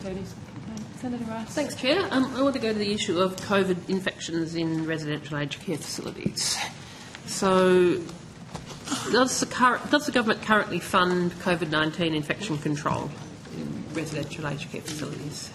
Senator Rice. Thanks, Chair. I want to go to the issue of COVID infections in residential aged care facilities. So, does the government currently fund COVID-19 infection control in residential aged care facilities?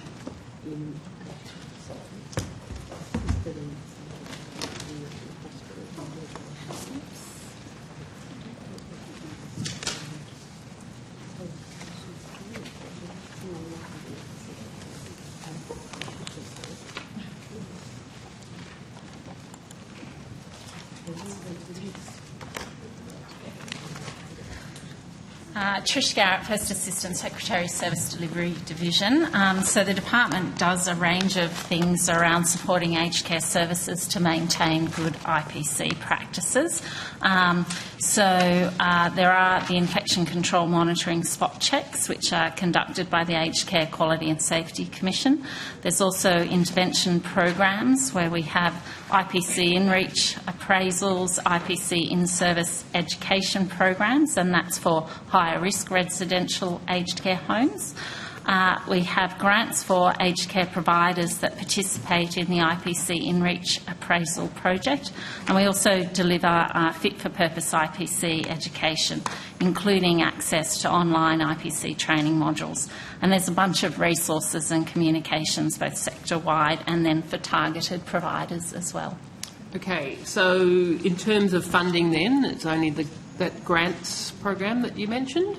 Trish Garrett, First Assistant Secretary, Service Delivery Division. So the department does a range of things around supporting aged care services to maintain good IPC practices. There are the infection control monitoring spot checks, which are conducted by the Aged Care Quality and Safety Commission. There's also intervention programs where we have IPC in-reach appraisals, IPC in-service education programs, and that's for higher risk residential aged care homes. We have grants for aged care providers that participate in the IPC in-reach appraisal project, and we also deliver fit-for-purpose IPC education, including access to online IPC training modules. And there's a bunch of resources and communications, both sector-wide and then for targeted providers as well. Okay, so in terms of funding then, it's only that grants program that you mentioned?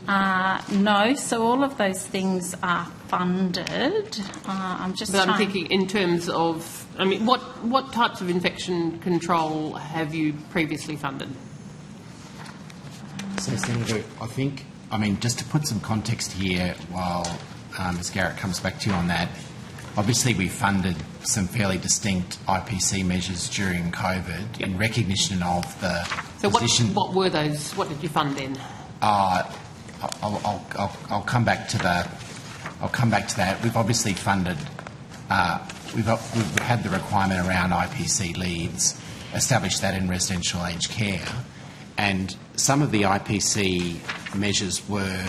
No, so all of those things are funded. I'm thinking in terms of, what types of infection control have you previously funded? So, Senator, just to put some context here while Ms Garrett comes back to you on that, obviously we funded some fairly distinct IPC measures during COVID in recognition of the position. So what were those? What did you fund then? I'll come back to that. We've obviously funded. We've had the requirement around IPC leaves, established that in residential aged care, and some of the IPC measures were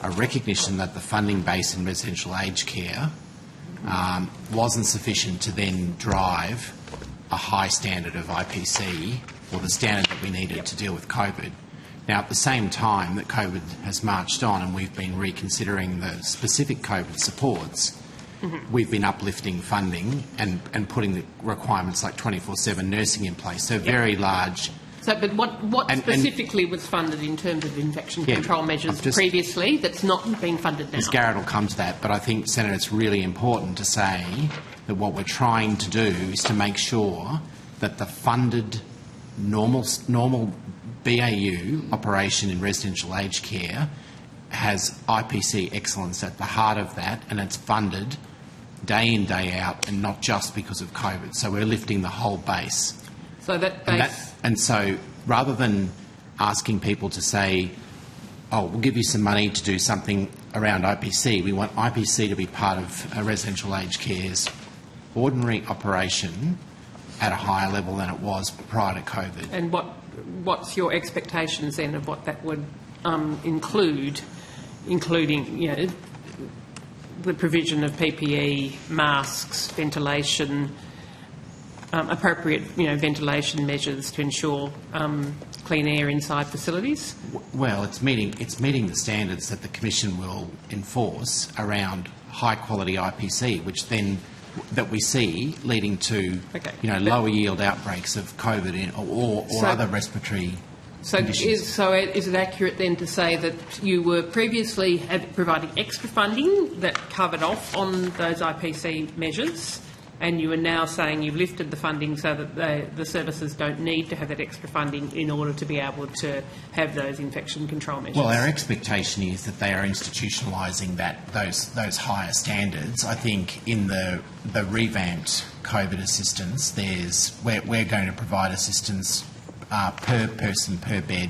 a recognition that the funding base in residential aged care wasn't sufficient to then drive a high standard of IPC, or the standard that we needed to deal with COVID. Now, at the same time that COVID has marched on and we've been reconsidering the specific COVID supports, we've been uplifting funding and putting the requirements like 24/7 nursing in place. So very large. So, but what specifically was funded in terms of infection control measures previously that's not being funded now? Ms Garrett will come to that, but I think, Senator, it's really important to say that what we're trying to do is to make sure that the funded normal BAU operation in residential aged care has IPC excellence at the heart of that, and it's funded day in, day out, and not just because of COVID. So we're lifting the whole base. So that base... And so rather than asking people to say, oh, we'll give you some money to do something around IPC, we want IPC to be part of a residential aged care's ordinary operation at a higher level than it was prior to COVID. And what's your expectations then of what that would include, including, the provision of PPE, masks, ventilation, appropriate, ventilation measures to ensure clean air inside facilities? Well, it's meeting the standards that the Commission will enforce around high quality IPC, which then that we see leading to lower yield outbreaks of COVID or other respiratory conditions. So is it accurate then to say that you were previously providing extra funding that covered off on those IPC measures, and you are now saying you've lifted the funding so that the services don't need to have that extra funding in order to be able to have those infection control measures? Well, our expectation is that they are institutionalising those higher standards. I think in the revamped COVID assistance, we're going to provide assistance per person, per bed,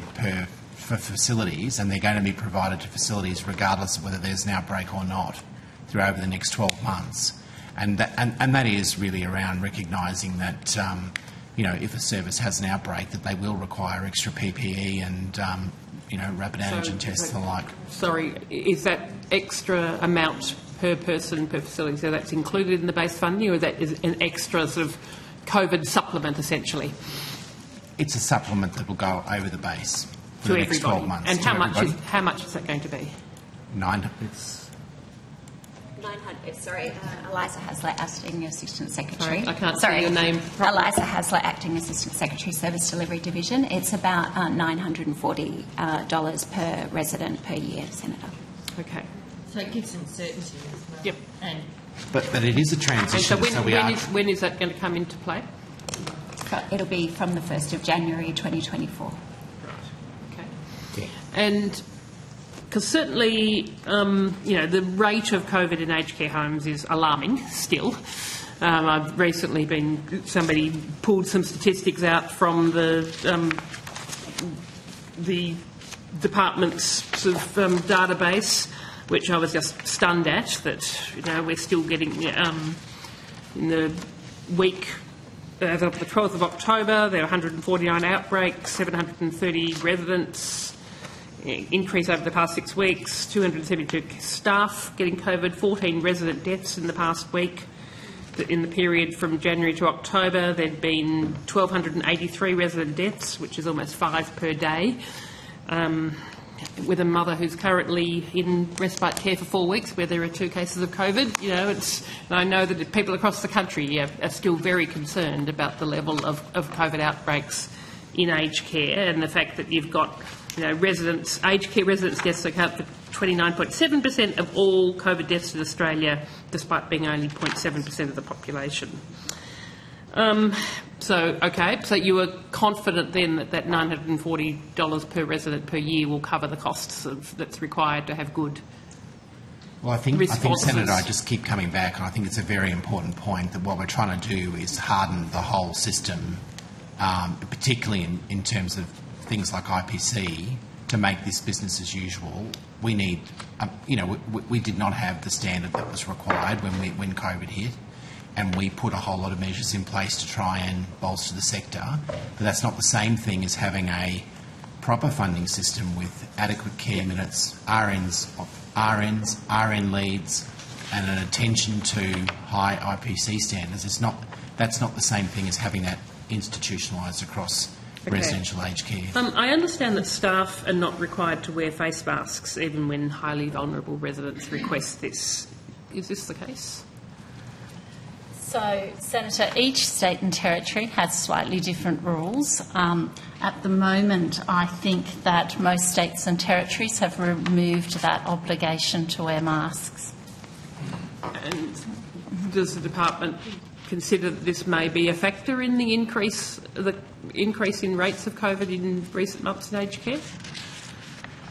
for facilities, and they're going to be provided to facilities regardless of whether there's an outbreak or not over the next 12 months. And that is really around recognising that, if a service has an outbreak, that they will require extra PPE and, rapid antigen tests and the like. Sorry, is that extra amount per person per facility, so that's included in the base funding, or that is an extra sort of COVID supplement essentially? It's a supplement that will go over the base for To the next everybody. 12 months. And to everybody. how much is that going to be? 900. Sorry, Eliza Hasler, Acting Assistant Secretary. Sorry, I can't Sorry, see your name properly. Eliza Hasler, Acting Assistant Secretary, Service Delivery Division. It's about $940 per resident per year, Senator. Okay. So it gives them certainty as well. Yep. And But it is a And transition. so when is that going to come into play? It'll be from the 1st of January 2024. Okay. Yeah. And because certainly, the rate of COVID in aged care homes is alarming still. I've recently somebody pulled some statistics out from the department's sort of database, which I was just stunned at, that, we're still getting, in the week as of the 12th of October, there were 149 outbreaks, 730 residents, increase over the past 6 weeks, 272 staff getting COVID, 14 resident deaths in the past week. In the period from January to October, there'd been 1,283 resident deaths, which is almost 5 per day, with a mother who's currently in respite care for 4 weeks, where there are 2 cases of COVID. And I know that people across the country are still very concerned about the level of COVID outbreaks in aged care, and the fact that you've got aged care residents' deaths account for 29.7% of all COVID deaths in Australia, despite being only 0.7% of the population. So you were confident then that $940 per resident per year will cover the costs that's required to have good Well, I think, responses. Senator, I just keep coming back, and I think it's a very important point that what we're trying to do is harden the whole system, particularly in terms of things like IPC, to make this business as usual. We need, we did not have the standard that was required when COVID hit, and we put a whole lot of measures in place to try and bolster the sector. But that's not the same thing as having a proper funding system with adequate care minutes, RNs, RN leads, and an attention to high IPC standards. That's not the same thing as having that institutionalised across residential aged care. I understand that staff are not required to wear face masks even when highly vulnerable residents request this. Is this the case? So, Senator, each state and territory has slightly different rules. At the moment, I think that most states and territories have removed that obligation to wear masks. And does the department consider that this may be a factor in the increase in rates of COVID in recent months in aged care?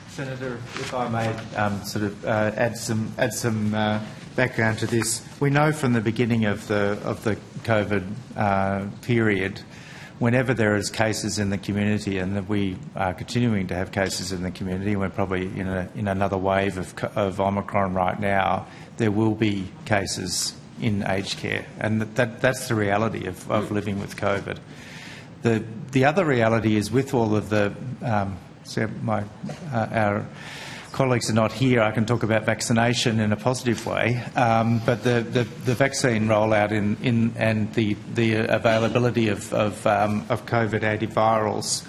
Senator, if I may add some background to this. We know from the beginning of the COVID period, whenever there is cases in the community, and that we are continuing to have cases in the community, we're probably in another wave of Omicron right now, there will be cases in aged care, and that's the reality of living with COVID. The other reality is, with all of the our colleagues are not here, I can talk about vaccination in a positive way, but the vaccine rollout and the availability of COVID antivirals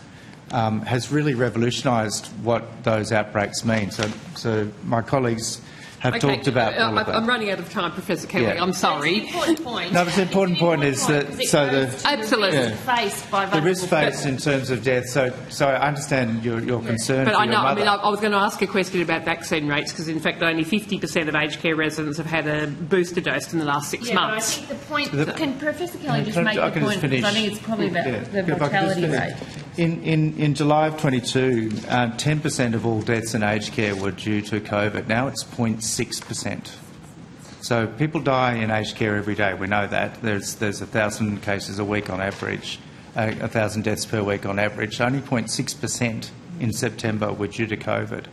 has really revolutionised what those outbreaks mean. So my colleagues have talked about all of that. I'm running out of time, Professor Kelly. Yeah. I'm sorry. That's the important point. No, but the important point is that absolutely Faced by the risk faced in terms of death. So I understand your concern. But for I your know. mother. I was going to ask a question about vaccine rates, because in fact only 50% of aged care residents have had a booster dose in the last 6 months. But I think the point. Can Professor Kelly just make the point? Because I think it's probably about the If I could just mortality finish. rate. In July of 22, 10% of all deaths in aged care were due to COVID. Now it's 0.6%. So people die in aged care every day. We know that. There's 1,000 cases a week on average, 1,000 deaths per week on average. Only 0.6% in September were due to COVID.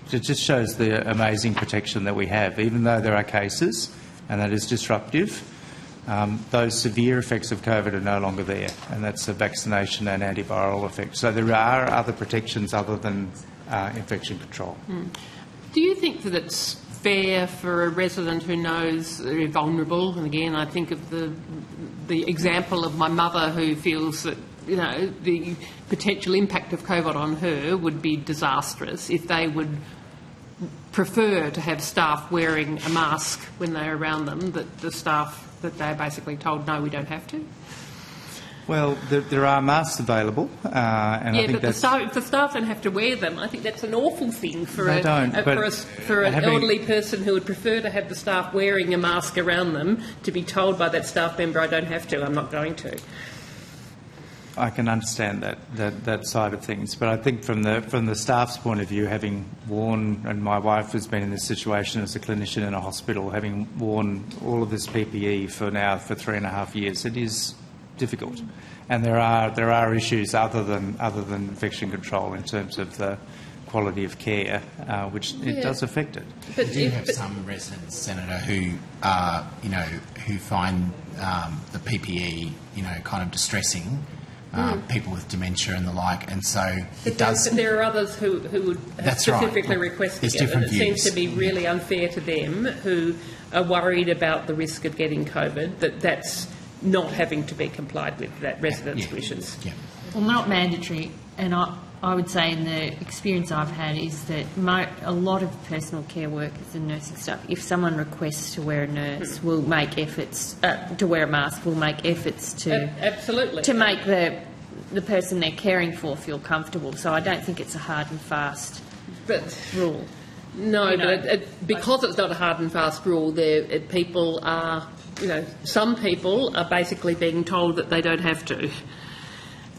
So it just shows the amazing protection that we have, even though there are cases, and that is disruptive. Those severe effects of COVID are no longer there, and that's a vaccination and antiviral effect. So there are other protections other than infection control. Do you think that it's fair for a resident who knows they're vulnerable? And again, I think of the example of my mother who feels that, you know, the potential impact of COVID on her would be disastrous if they would prefer to have staff wearing a mask when they're around them, that the staff, that they're basically told, no, we don't have to. Well, there are masks available, and yeah, I think but if the staff don't have to wear them, I think that's an awful thing for an elderly person who would prefer to have the staff wearing a mask around them to be told by that staff member, I don't have to, I'm not going to. I can understand that side of things, but I think from the staff's point of view, having worn, and my wife has been in this situation as a clinician in a hospital, having worn all of this PPE for 3.5 years, it is difficult, and there are issues other than infection control in terms of the quality of care, which it does affect it. But do you have some residents, Senator, who who find the PPE, kind of distressing? People with dementia and the like, and so it does. But there are others who would have specifically requested it, and it seems to be really unfair to them who are worried about the risk of getting COVID, that's not having to be complied with, that residents' wishes. Yeah. Well, not mandatory, and I would say in the experience I've had is that a lot of personal care workers and nursing staff, if someone requests to wear a nurse, will make efforts to wear a mask, will make efforts to absolutely to make the person they're caring for feel comfortable. So I don't think it's a hard and fast rule. No, because it's not a hard and fast rule, people are, some people are basically being told that they don't have to.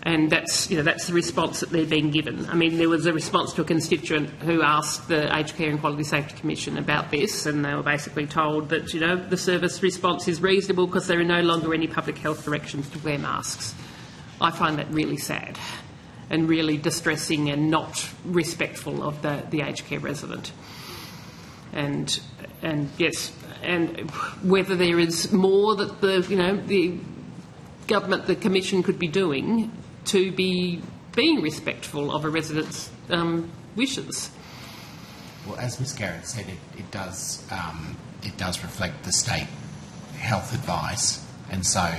And that's the response that they're being given. I mean, there was a response to a constituent who asked the Aged Care and Quality Safety Commission about this, and they were basically told that, the service response is reasonable because there are no longer any public health directions to wear masks. I find that really sad and really distressing and not respectful of the aged care resident. And yes, and whether there is more that the government, the Commission could be doing to be being respectful of a resident's wishes. Well, as Ms Garrett said, it does reflect the state health advice, and so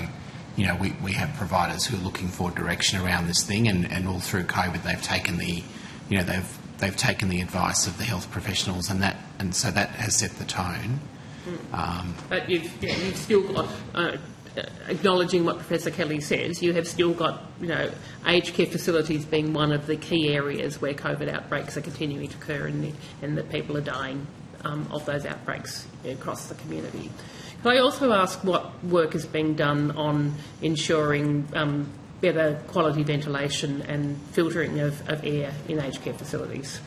we have providers who are looking for direction around this thing, and all through COVID they've taken they've taken the advice of the health professionals, and so that has set the tone. But you've still got. Acknowledging what Professor Kelly says, you have still got, aged care facilities being one of the key areas where COVID outbreaks are continuing to occur, and that people are dying of those outbreaks across the community. Can I also ask what work is being done on ensuring better quality ventilation and filtering of air in aged care facilities?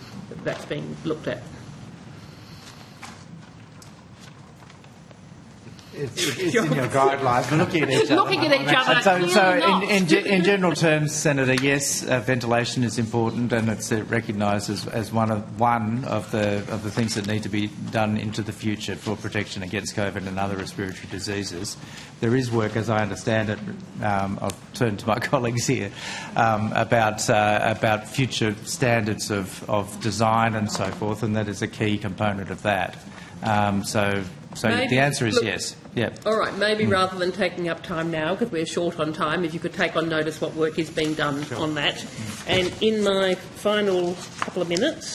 That's being looked at. It's in your guidelines. We're looking at each other. Looking at each other. So in general terms, Senator, yes, ventilation is important, and it's recognised as one of the things that need to be done into the future for protection against COVID and other respiratory diseases. There is work, as I understand it, I'll turn to my colleagues here, about future standards of design and so forth, and that is a key component of that. So the answer is yes. Yeah. All right, maybe rather than taking up time now, because we're short on time, if you could take on notice what work is being done on that. And in my final couple of minutes,